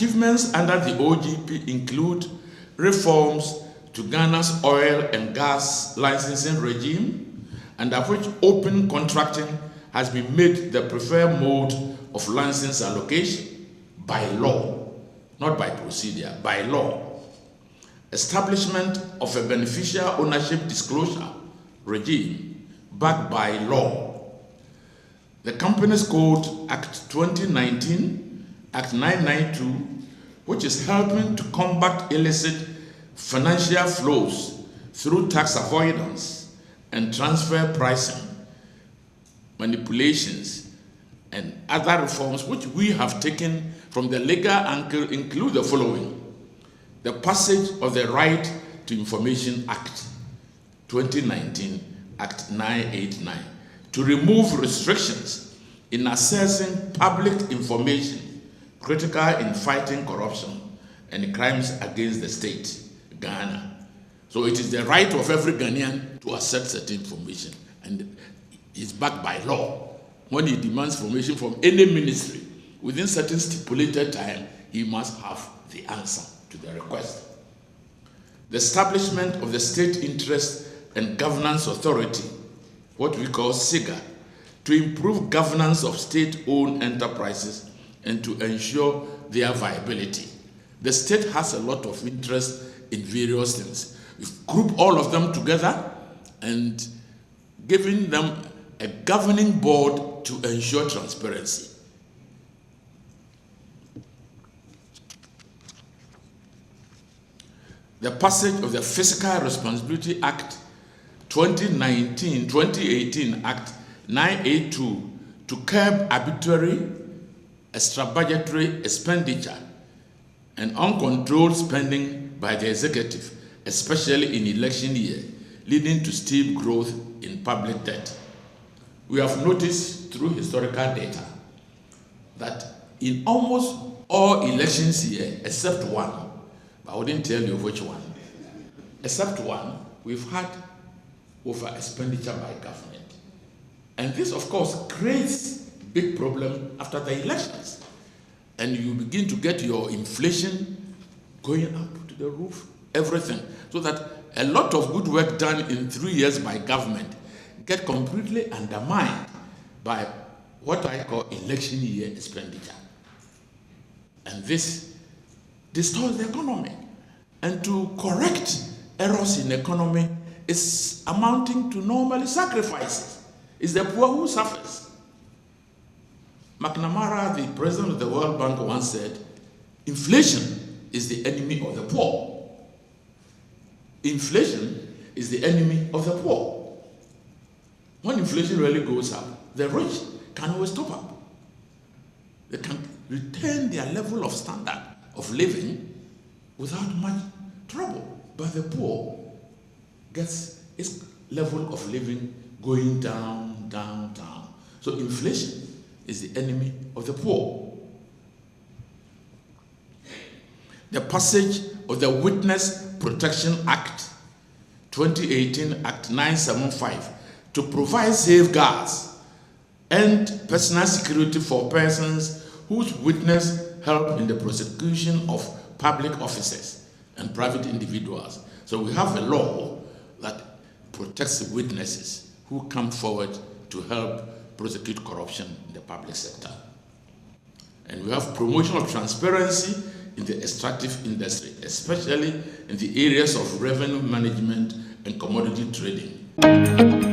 Achievements under the OGP include reforms to Ghana's oil and gas licensing regime, under which open contracting has been made the preferred mode of license allocation by law, not by procedure, by law. Establishment of a beneficial ownership disclosure regime backed by law. The Companies Code Act 2019, Act 992, which is helping to combat illicit financial flows through tax avoidance and transfer pricing, manipulations, and other reforms which we have taken from the legal angle include the following: the passage of the Right to Information Act 2019, Act 989, to remove restrictions in accessing public information critical in fighting corruption and crimes against the state, Ghana. So it is the right of every Ghanaian to access certain information, and it's backed by law. When he demands information from any ministry within certain stipulated time, he must have the answer to the request. The establishment of the State Interest and Governance Authority, what we call SIGA, to improve governance of state-owned enterprises and to ensure their viability. The state has a lot of interest in various things. We've grouped all of them together and given them a governing board to ensure transparency. The passage of the Fiscal Responsibility Act 2018 Act 982 to curb arbitrary, extra-budgetary expenditure and uncontrolled spending by the executive, especially in election year, leading to steep growth in public debt. We have noticed through historical data that in almost all elections here, except one, I wouldn't tell you which one, except one, we've had over expenditure by government. And this, of course, creates big problem after the elections. And you begin to get your inflation going up to the roof, everything. So that a lot of good work done in 3 years by government get completely undermined by what I call election year expenditure. And this distorts the economy. And to correct errors in the economy is amounting to normally sacrifices. It's the poor who suffers. McNamara, the president of the World Bank, once said, inflation is the enemy of the poor. Inflation is the enemy of the poor. When inflation really goes up, the rich can always top up. They can retain their level of standard of living without much trouble. But the poor gets its level of living going down, down, down. So inflation is the enemy of the poor. The passage of the Witness Protection Act 2018, Act 975, to provide safeguards and personal security for persons whose witness help in the prosecution of public officers and private individuals. So we have a law that protects witnesses who come forward to help prosecute corruption in the public sector. And we have promotion of transparency in the extractive industry, especially in the areas of revenue management and commodity trading.